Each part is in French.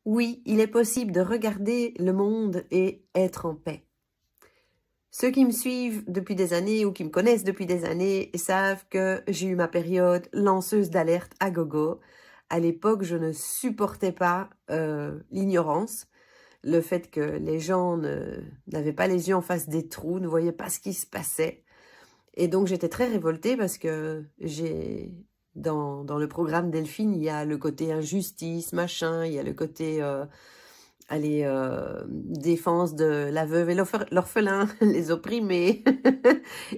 Oui, il est possible de regarder le monde et être en paix. Ceux qui me suivent depuis des années ou qui me connaissent depuis des années savent que j'ai eu ma période lanceuse d'alerte à gogo. À l'époque, je ne supportais pas l'ignorance, le fait que les gens n'avaient pas les yeux en face des trous, ne voyaient pas ce qui se passait. Et donc j'étais très révoltée parce que dans le programme Delphine, il y a le côté injustice, machin, il y a le côté défense de la veuve et l'orphelin, les opprimés.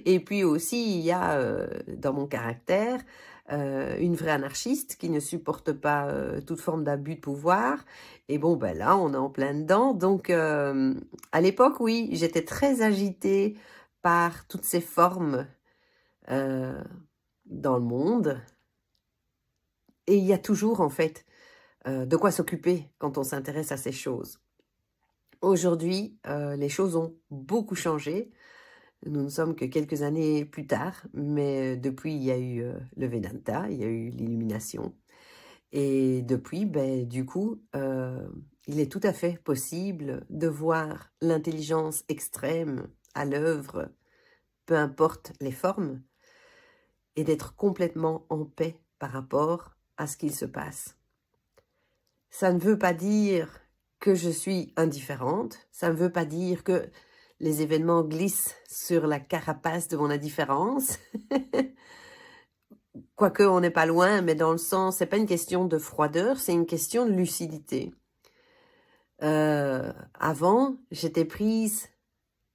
Et puis aussi, il y a dans mon caractère une vraie anarchiste qui ne supporte pas toute forme d'abus de pouvoir. Et bon, ben là, on est en plein dedans. Donc, à l'époque, oui, j'étais très agitée par toutes ces formes euh, dans le monde. Et il y a toujours, en fait, de quoi s'occuper quand on s'intéresse à ces choses. Aujourd'hui, les choses ont beaucoup changé. Nous ne sommes que quelques années plus tard, mais depuis, il y a eu le Vedanta, il y a eu l'illumination. Et depuis, ben, du coup, il est tout à fait possible de voir l'intelligence extrême à l'œuvre, peu importe les formes, et d'être complètement en paix par rapport à ce qu'il se passe. Ça ne veut pas dire que je suis indifférente, ça ne veut pas dire que les événements glissent sur la carapace de mon indifférence. Quoique on n'est pas loin, mais dans le sens, c'est pas une question de froideur, c'est une question de lucidité. Avant, j'étais prise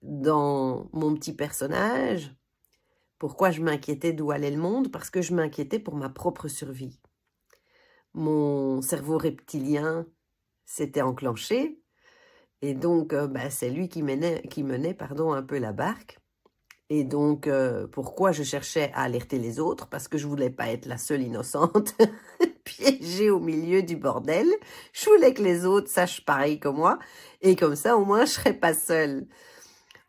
dans mon petit personnage. Pourquoi je m'inquiétais d'où allait le monde? Parce que je m'inquiétais pour ma propre survie. Mon cerveau reptilien s'était enclenché, et donc c'est lui qui menait un peu la barque. Et donc, pourquoi je cherchais à alerter les autres? Parce que je voulais pas être la seule innocente piégée au milieu du bordel. Je voulais que les autres sachent pareil que moi. Et comme ça, au moins, je serais pas seule.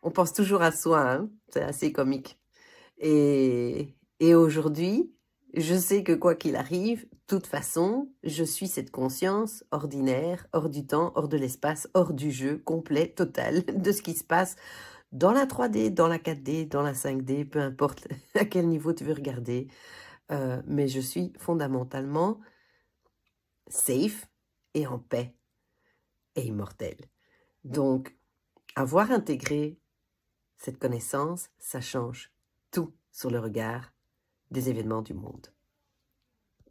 On pense toujours à soi, hein? C'est assez comique. Et aujourd'hui, je sais que quoi qu'il arrive, de toute façon, je suis cette conscience ordinaire, hors du temps, hors de l'espace, hors du jeu, complet, total, de ce qui se passe dans la 3D, dans la 4D, dans la 5D, peu importe à quel niveau tu veux regarder. Mais je suis fondamentalement safe et en paix et immortelle. Donc, avoir intégré cette connaissance, ça change tout sur le regard des événements du monde.